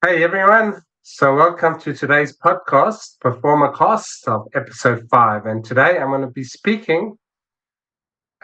Hey everyone, so welcome to today's podcast, Performacast of episode 5. And today I'm going to be speaking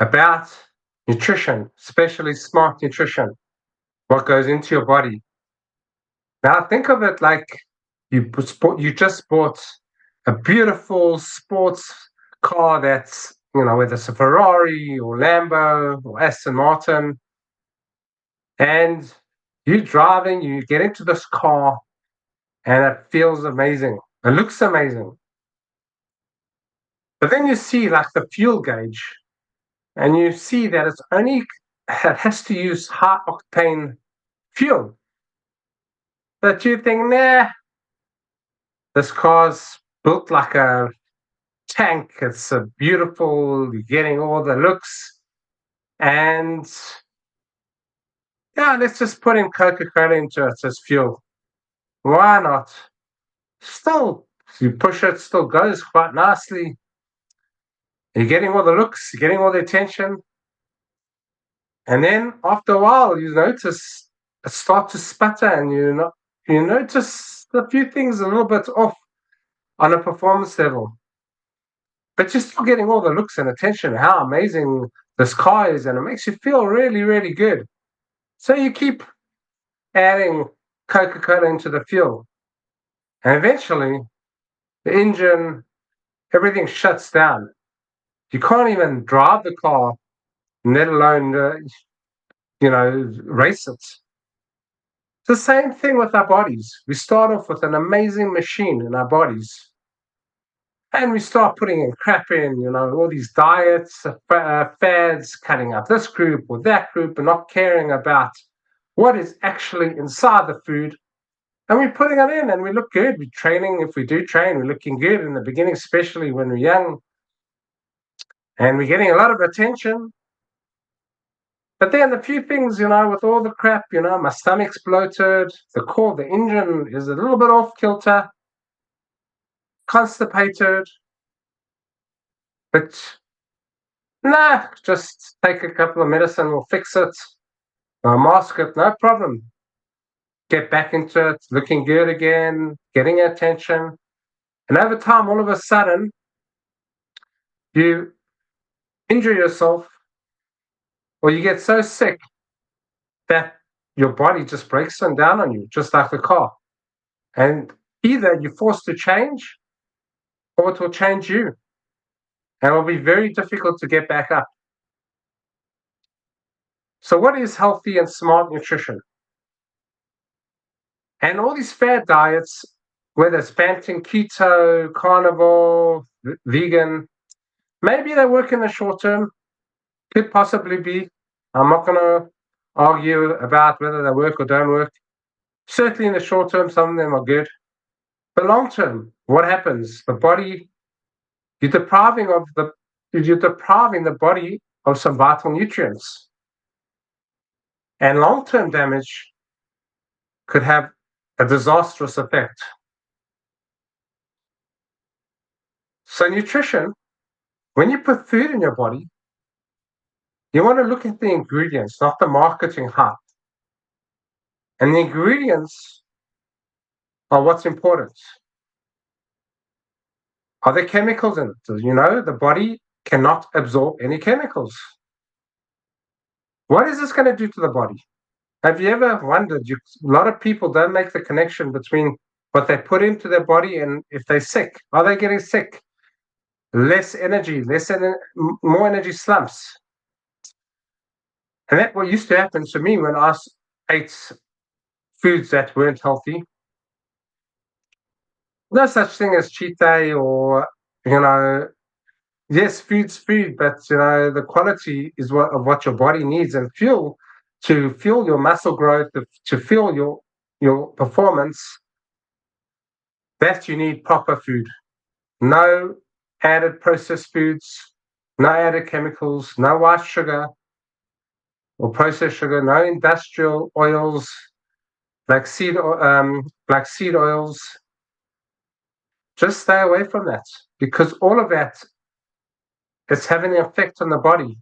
about nutrition, especially smart nutrition, what goes into your body. Now, think of it like you just bought a beautiful sports car that's, whether it's a Ferrari or Lambo or Aston Martin, and you're driving, you get into this car, and it feels amazing. It looks amazing. But then you see like the fuel gauge, and you see that it has to use high octane fuel. But you think, nah, this car's built like a tank. It's a beautiful, you're getting all the looks. And yeah, let's just put in Coca-Cola into it as fuel. Why not? Still, you push it, still goes quite nicely. You're getting all the looks, you're getting all the attention. And then after a while, you notice it start to sputter, and you notice a few things a little bit off on a performance level. But you're still getting all the looks and attention, how amazing this car is, and it makes you feel really, really good. So you keep adding Coca-Cola into the fuel, and eventually the engine, everything shuts down. You can't even drive the car, let alone race it. It's the same thing with our bodies. We start off with an amazing machine in our bodies, and we start putting in crap in, all these diets, fads, cutting out this group or that group, and not caring about what is actually inside the food. And we're putting it in, and we look good. We're training. If we do train, we're looking good in the beginning, especially when we're young, and we're getting a lot of attention. But then a few things, with all the crap, my stomach's bloated, the engine is a little bit off kilter, constipated, but nah, just take a couple of medicine, we'll fix it, mask it, no problem. Get back into it, looking good again, getting attention. And over time, all of a sudden, you injure yourself or you get so sick that your body just breaks down on you, just like the car. And either you're forced to change or it will change you. And it will be very difficult to get back up. So, what is healthy and smart nutrition? And all these fad diets, whether it's Banting, keto, carnivore, vegan, maybe they work in the short term, could possibly be. I'm not going to argue about whether they work or don't work. Certainly in the short term, some of them are good. But long term, what happens? The body, you're depriving of the you're depriving the body of some vital nutrients. And long term damage could have a disastrous effect. So nutrition, when you put food in your body, you want to look at the ingredients, not the marketing hype. And the ingredients are what's important. Are there chemicals in it? The body cannot absorb any chemicals. What is this going to do to the body? Have you ever wondered? A lot of people don't make the connection between what they put into their body and if they're sick. Are they getting sick? Less energy, more energy slumps. And that's what used to happen to me when I ate foods that weren't healthy. No such thing as cheat day or, yes, food's food, but, the quality is of what your body needs, and fuel to fuel your muscle growth, to fuel your performance, that you need proper food. No added processed foods, no added chemicals, no white sugar or processed sugar, no industrial oils like seed oils. Just stay away from that, because all of that is having an effect on the body.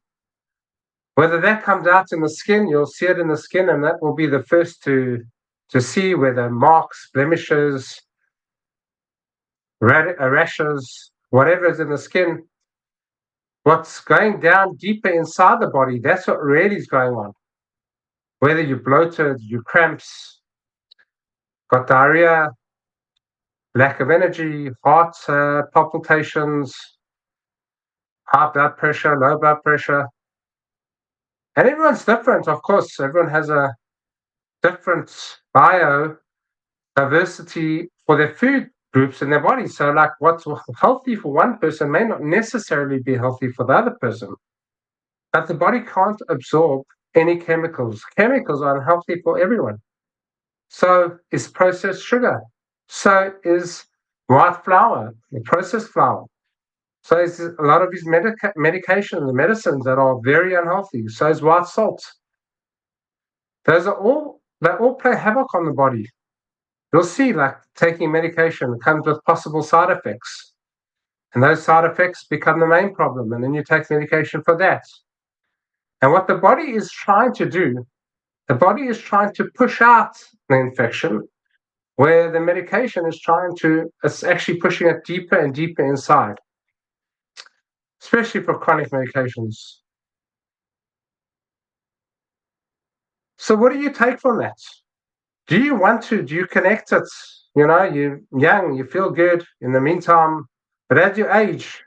Whether that comes out in the skin, you'll see it in the skin, and that will be the first to to see whether marks, blemishes, rashes, whatever is in the skin, what's going down deeper inside the body, that's what really is going on. Whether you're bloated, you cramps, got diarrhea, lack of energy, heart palpitations, high blood pressure, low blood pressure. And everyone's different, of course. Everyone has a different biodiversity for their food groups in their body. So, like, what's healthy for one person may not necessarily be healthy for the other person. But the body can't absorb any chemicals. Chemicals are unhealthy for everyone. So is processed sugar. So is white flour, the processed flour. So is a lot of these medications, the medicines that are very unhealthy. So is white salt. They all play havoc on the body. You'll see, like, taking medication comes with possible side effects. And those side effects become the main problem. And then you take medication for that. And what the body is trying to do, the body is trying to push out the infection, where the medication is it's actually pushing it deeper and deeper inside, especially for chronic medications. So what do you take from that? Do you connect it? You're young, you feel good in the meantime, but as you age,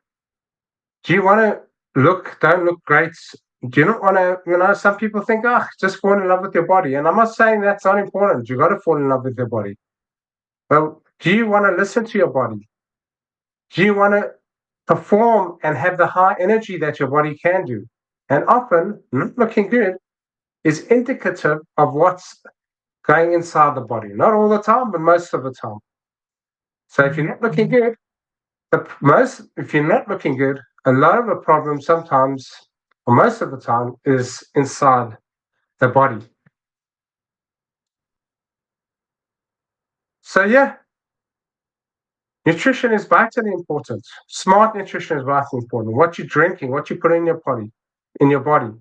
do you want to don't look great? Do you not want to, some people think, just fall in love with your body. And I'm not saying that's not important. You got to fall in love with your body. Well, do you want to listen to your body? Do you want to perform and have the high energy that your body can do? And often, not looking good is indicative of what's going inside the body. Not all the time, but most of the time. So if you're not looking good, if you're not looking good, a lot of the problem sometimes, or most of the time, is inside the body. So yeah, nutrition is vitally important. Smart nutrition is vitally important. What you're drinking, what you put in your body.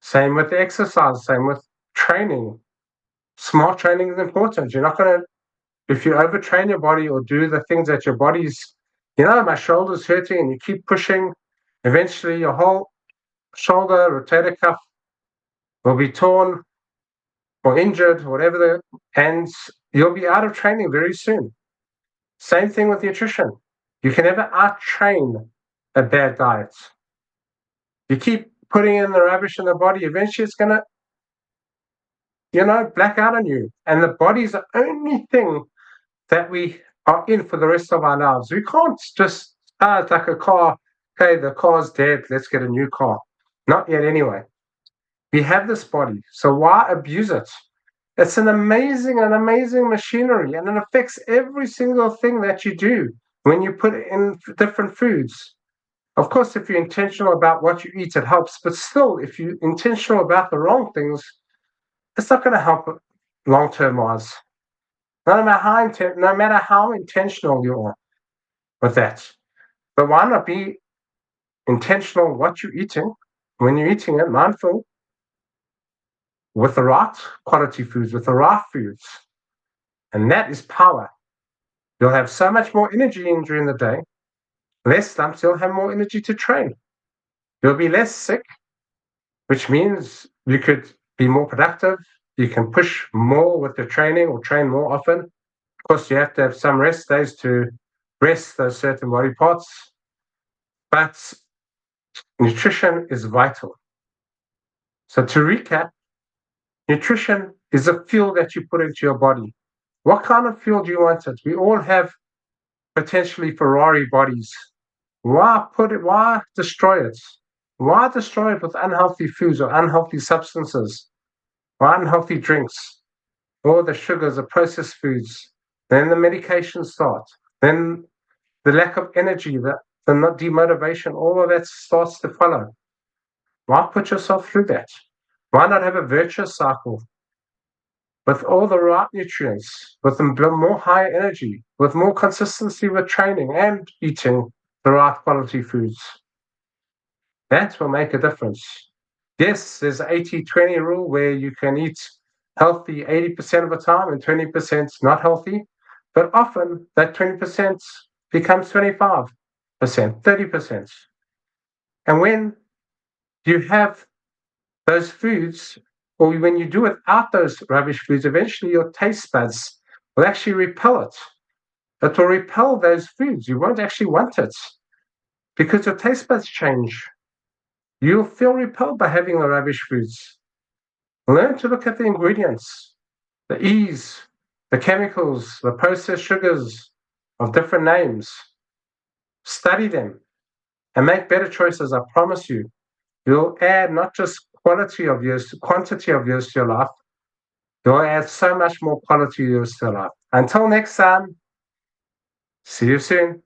Same with the exercise, same with training. Smart training is important. You're not going to, if you overtrain your body or do the things that your body's, my shoulder's hurting and you keep pushing, eventually your whole shoulder, rotator cuff will be torn or injured, and you'll be out of training very soon. Same thing with nutrition. You can never out-train a bad diet. You keep putting in the rubbish in the body, eventually it's going to, black out on you. And the body is the only thing that we are in for the rest of our lives. We can't just, it's like a car. Okay, the car's dead. Let's get a new car. Not yet anyway. We have this body. So why abuse it? It's an amazing machinery, and it affects every single thing that you do when you put it in different foods. Of course, if you're intentional about what you eat, it helps. But still, if you're intentional about the wrong things, it's not going to help long-term wise. No matter how intentional you are with that. But why not be intentional what you're eating when you're eating it, mindful, with the right quality foods, with the right foods. And that is power. You'll have so much more energy during the day, less lumps, you'll have more energy to train. You'll be less sick, which means you could be more productive. You can push more with the training or train more often. Of course, you have to have some rest days to rest those certain body parts. But nutrition is vital. So to recap, nutrition is a fuel that you put into your body. What kind of fuel do you want it? We all have potentially Ferrari bodies. Why destroy it? Why destroy it with unhealthy foods or unhealthy substances or unhealthy drinks or the sugars, the processed foods? Then the medications start. Then the lack of energy, the demotivation, all of that starts to follow. Why put yourself through that? Why not have a virtuous cycle with all the right nutrients, with more high energy, with more consistency with training and eating the right quality foods? That will make a difference. Yes, there's an 80-20 rule where you can eat healthy 80% of the time and 20% not healthy. But often that 20% becomes 25%, 30%. And when you have those foods, or when you do without those rubbish foods, eventually your taste buds will actually repel it. It will repel those foods. You won't actually want it because your taste buds change. You'll feel repelled by having the rubbish foods. Learn to look at the ingredients, the E's, the chemicals, the processed sugars of different names. Study them and make better choices. I promise you. You'll add not just quantity of years to your life, you'll add so much more quality years to your life. Until next time, see you soon.